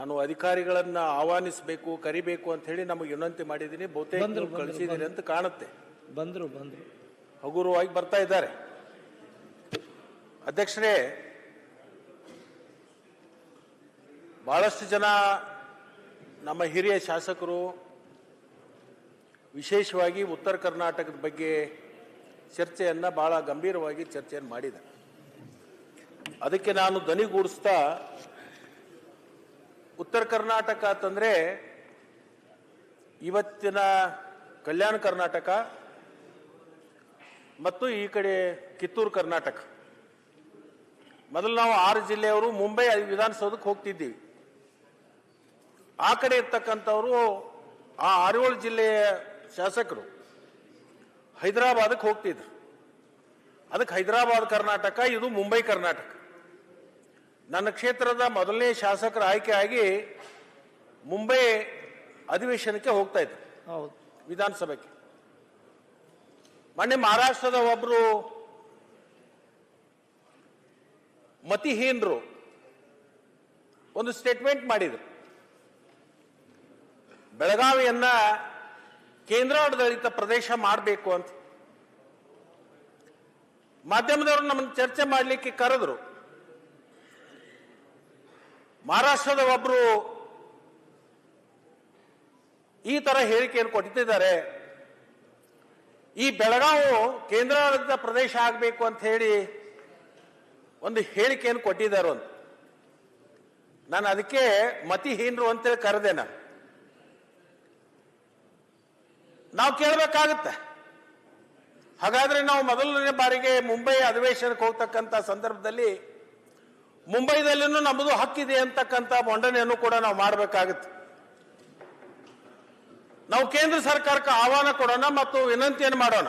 ನಾನು ಅಧಿಕಾರಿಗಳನ್ನ ಆಹ್ವಾನಿಸಬೇಕು, ಕರಿಬೇಕು ಅಂತ ಹೇಳಿ ನಮಗೆ ವಿನಂತಿ ಮಾಡಿದ್ದೀನಿ. ಬಹುತೇಕ ಕಳಿಸಿದ್ದೀರಿ ಅಂತ ಕಾಣುತ್ತೆ. ಬಂದ್ರು ಹಗುರವಾಗಿ ಬರ್ತಾ ಇದ್ದಾರೆ. ಅಧ್ಯಕ್ಷರೇ, ಬಹಳಷ್ಟು ಜನ ನಮ್ಮ ಹಿರಿಯ ಶಾಸಕರು ವಿಶೇಷವಾಗಿ ಉತ್ತರ ಕರ್ನಾಟಕದ ಬಗ್ಗೆ ಚರ್ಚೆಯನ್ನ ಬಹಳ ಗಂಭೀರವಾಗಿ ಚರ್ಚೆಯನ್ನು ಮಾಡಿದ್ದಾರೆ. ಅದಕ್ಕೆ ನಾನು ಧ್ವನಿಗೂಡಿಸ್ತಾ, ಉತ್ತರ ಕರ್ನಾಟಕ ಅಂತಂದ್ರೆ ಇವತ್ತಿನ ಕಲ್ಯಾಣ ಕರ್ನಾಟಕ ಮತ್ತು ಈ ಕಡೆ ಕಿತ್ತೂರು ಕರ್ನಾಟಕ. ಮೊದಲು ನಾವು 6 ಜಿಲ್ಲೆಯವರು ಮುಂಬೈ ವಿಧಾನಸೌಧಕ್ಕೆ ಹೋಗ್ತಿದ್ದೀವಿ. ಆ ಕಡೆ ಇರ್ತಕ್ಕಂಥವರು, ಆ 6-7 ಜಿಲ್ಲೆಯ ಶಾಸಕರು ಹೈದರಾಬಾದಕ್ಕೆ ಹೋಗ್ತಿದ್ರು. ಅದಕ್ಕೆ ಹೈದರಾಬಾದ್ ಕರ್ನಾಟಕ, ಇದು ಮುಂಬೈ ಕರ್ನಾಟಕ. ನನ್ನ ಕ್ಷೇತ್ರದ ಮೊದಲನೇ ಶಾಸಕರ ಆಯ್ಕೆ ಆಗಿ ಮುಂಬೈ ಅಧಿವೇಶನಕ್ಕೆ ಹೋಗ್ತಾ ಇದ್ರು, ವಿಧಾನಸಭೆಗೆ. ಮೊನ್ನೆ ಮಹಾರಾಷ್ಟ್ರದ ಒಬ್ಬರು ಮತಿಹೀನರು ಒಂದು ಸ್ಟೇಟ್ಮೆಂಟ್ ಮಾಡಿದರು, ಬೆಳಗಾವಿಯನ್ನ ಕೇಂದ್ರಾಡಳಿತ ಪ್ರದೇಶ ಮಾಡಬೇಕು ಅಂತ. ಮಾಧ್ಯಮದವರು ನಮ್ಮನ್ನು ಚರ್ಚೆ ಮಾಡಲಿಕ್ಕೆ ಕರೆದ್ರು. ಮಹಾರಾಷ್ಟ್ರದ ಒಬ್ಬರು ಈ ತರ ಹೇಳಿಕೆಯನ್ನು ಕೊಟ್ಟಿದ್ದಾರೆ, ಈ ಬೆಳಗಾವಿ ಕೇಂದ್ರಾಡಳಿತ ಪ್ರದೇಶ ಆಗಬೇಕು ಅಂತ ಹೇಳಿ ಒಂದು ಹೇಳಿಕೆಯನ್ನು ಕೊಟ್ಟಿದ್ದಾರೆ ಅಂತ. ನಾನು ಅದಕ್ಕೆ ಮತಿಹೀನರು ಅಂತೇಳಿ ಕರೆದೆ. ನಾವು ಕೇಳಬೇಕಾಗುತ್ತೆ. ಹಾಗಾದ್ರೆ ನಾವು ಮೊದಲನೇ ಬಾರಿಗೆ ಮುಂಬೈ ಅಧಿವೇಶನಕ್ಕೆ ಹೋಗ್ತಕ್ಕಂಥ ಸಂದರ್ಭದಲ್ಲಿ ಮುಂಬೈದಲ್ಲಿನೂ ನಮ್ಮದು ಹಕ್ಕಿದೆ ಅಂತಕ್ಕಂಥ ಮೊಂಡನೆಯನ್ನು ಕೂಡ ನಾವು ಮಾಡಬೇಕಾಗುತ್ತೆ. ನಾವು ಕೇಂದ್ರ ಸರ್ಕಾರಕ್ಕೆ ಆಹ್ವಾನ ಕೊಡೋಣ ಮತ್ತು ವಿನಂತಿಯನ್ನು ಮಾಡೋಣ.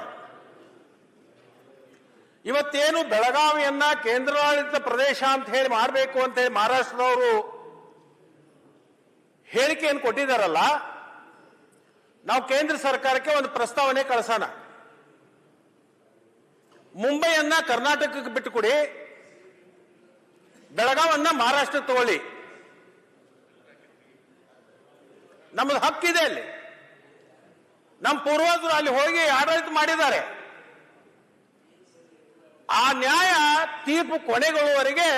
ಇವತ್ತೇನು ಬೆಳಗಾವಿಯನ್ನ ಕೇಂದ್ರಾಡಳಿತ ಪ್ರದೇಶ ಅಂತ ಹೇಳಿ ಮಾಡಬೇಕು ಅಂತ ಹೇಳಿ ಮಹಾರಾಷ್ಟ್ರದವರು ಹೇಳಿಕೆಯನ್ನು ಕೊಟ್ಟಿದ್ದಾರಲ್ಲ, ನಾವು ಕೇಂದ್ರ ಸರ್ಕಾರಕ್ಕೆ ಒಂದು ಪ್ರಸ್ತಾವನೆ ಕಳಿಸೋಣ. ಮುಂಬೈಯನ್ನ ಕರ್ನಾಟಕಕ್ಕೆ ಬಿಟ್ಟುಕೊಡಿ, ಬೆಳಗಾವನ್ನ ಮಹಾರಾಷ್ಟ್ರಕ್ಕೆ ತಗೊಳ್ಳಿ. ನಮ್ಮದು ಹಕ್ಕಿದೆ ಅಲ್ಲಿ. ನಮ್ಮ ಪೂರ್ವಜರು ಅಲ್ಲಿ ಹೋಗಿ ಆಡಳಿತ ಮಾಡಿದ್ದಾರೆ. ಆ ನ್ಯಾಯ ತೀರ್ಪು ಕೊನೆಗೊಳ್ಳುವವರೆಗೆ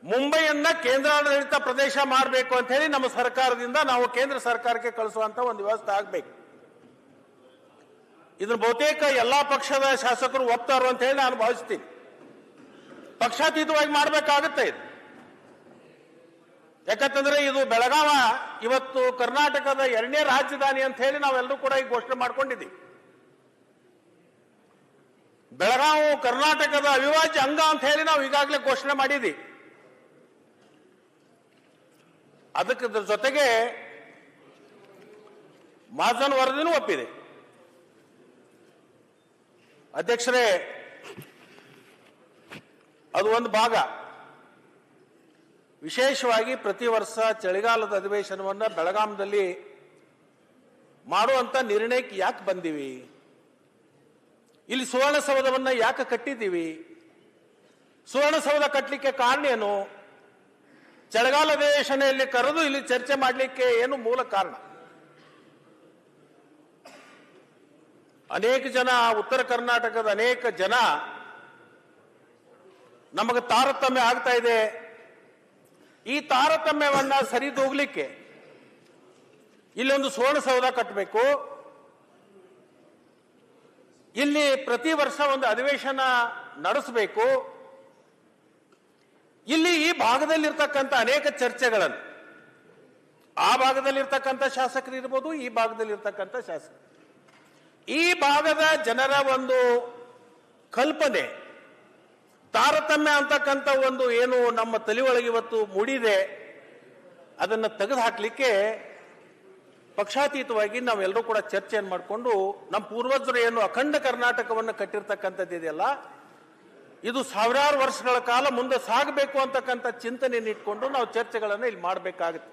ಮುಂಬೈಯನ್ನ ಕೇಂದ್ರಾಡಳಿತ ಪ್ರದೇಶ ಮಾಡಬೇಕು ಅಂತ ಹೇಳಿ ನಮ್ಮ ಸರ್ಕಾರದಿಂದ ನಾವು ಕೇಂದ್ರ ಸರ್ಕಾರಕ್ಕೆ ಕಳಿಸುವಂತ ಒಂದು ವ್ಯವಸ್ಥೆ ಆಗಬೇಕು. ಇದನ್ನು ಬಹುತೇಕ ಎಲ್ಲಾ ಪಕ್ಷದ ಶಾಸಕರು ಒಪ್ತಾರು ಅಂತ ಹೇಳಿ ನಾನು ಭಾವಿಸ್ತೀನಿ. ಪಕ್ಷಾತೀತವಾಗಿ ಮಾಡಬೇಕಾಗುತ್ತೆ ಇದು. ಯಾಕಂತಂದ್ರೆ ಇದು ಬೆಳಗಾವ ಇವತ್ತು ಕರ್ನಾಟಕದ 2ನೇ ರಾಜಧಾನಿ ಅಂತ ಹೇಳಿ ನಾವೆಲ್ಲರೂ ಕೂಡ ಈಗ ಘೋಷಣೆ ಮಾಡ್ಕೊಂಡಿದ್ದೀವಿ. ಬೆಳಗಾವಿ ಕರ್ನಾಟಕದ ಅವಿಭಾಜ್ಯ ಅಂಗ ಅಂತ ಹೇಳಿ ನಾವು ಈಗಾಗಲೇ ಘೋಷಣೆ ಮಾಡಿದ್ದೀವಿ. ಅದಕ್ಕೆ ಜೊತೆಗೆ ಮಹಾಜನ್ ವರದಿನೂ ಒಪ್ಪಿದೆ. ಅಧ್ಯಕ್ಷರೇ, ಅದು ಒಂದು ಭಾಗ. ವಿಶೇಷವಾಗಿ ಪ್ರತಿ ವರ್ಷ ಚಳಿಗಾಲದ ಅಧಿವೇಶನವನ್ನು ಬೆಳಗಾಂದಲ್ಲಿ ಮಾಡುವಂತ ನಿರ್ಣಯಕ್ಕೆ ಯಾಕೆ ಬಂದೀವಿ? ಇಲ್ಲಿ ಸುವರ್ಣಸೌಧವನ್ನ ಯಾಕೆ ಕಟ್ಟಿದ್ದೀವಿ? ಸುವರ್ಣಸೌಧ ಕಟ್ಟಲಿಕ್ಕೆ ಕಾರಣ ಏನು? ಚಳಿಗಾಲ ಅಧಿವೇಶನೆಯಲ್ಲಿ ಕರೆದು ಇಲ್ಲಿ ಚರ್ಚೆ ಮಾಡಲಿಕ್ಕೆ ಏನು ಮೂಲ ಕಾರಣ? ಅನೇಕ ಜನ, ಉತ್ತರ ಕರ್ನಾಟಕದ ಅನೇಕ ಜನ ನಮಗೆ ತಾರತಮ್ಯ ಆಗ್ತಾ ಇದೆ. ಈ ತಾರತಮ್ಯವನ್ನ ಸರಿದೂಗ್ಲಿಕ್ಕೆ ಇಲ್ಲೊಂದು ಸುವರ್ಣಸೌಧ ಕಟ್ಟಬೇಕು, ಇಲ್ಲಿ ಪ್ರತಿ ವರ್ಷ ಒಂದು ಅಧಿವೇಶನ ನಡೆಸಬೇಕು, ಇಲ್ಲಿ ಈ ಭಾಗದಲ್ಲಿರ್ತಕ್ಕಂಥ ಅನೇಕ ಚರ್ಚೆಗಳನ್ನು, ಆ ಭಾಗದಲ್ಲಿರ್ತಕ್ಕಂಥ ಶಾಸಕರು ಇರ್ಬೋದು, ಈ ಭಾಗದಲ್ಲಿರ್ತಕ್ಕಂಥ ಶಾಸಕರು, ಈ ಭಾಗದ ಜನರ ಒಂದು ಕಲ್ಪನೆ, ತಾರತಮ್ಯ ಅಂತಕ್ಕಂಥ ಒಂದು ಏನು ನಮ್ಮ ತಲೆಯೊಳಗೆ ಇವತ್ತು ಮೂಡಿದೆ, ಅದನ್ನು ತೆಗೆದುಹಾಕಲಿಕ್ಕೆ ಪಕ್ಷಾತೀತವಾಗಿ ನಾವೆಲ್ಲರೂ ಕೂಡ ಚರ್ಚೆಯನ್ನು ಮಾಡಿಕೊಂಡು ನಮ್ಮ ಪೂರ್ವಜರು ಏನು ಅಖಂಡ ಕರ್ನಾಟಕವನ್ನು ಕಟ್ಟಿರ್ತಕ್ಕಂಥದ್ದು ಇದೆಯಲ್ಲ, ಇದು ಸಾವಿರಾರು ವರ್ಷಗಳ ಕಾಲ ಮುಂದೆ ಸಾಗಬೇಕು ಅಂತಕ್ಕಂಥ ಚಿಂತನೆಯನ್ನು ಇಟ್ಕೊಂಡು ನಾವು ಚರ್ಚೆಗಳನ್ನು ಇಲ್ಲಿ ಮಾಡಬೇಕಾಗುತ್ತೆ.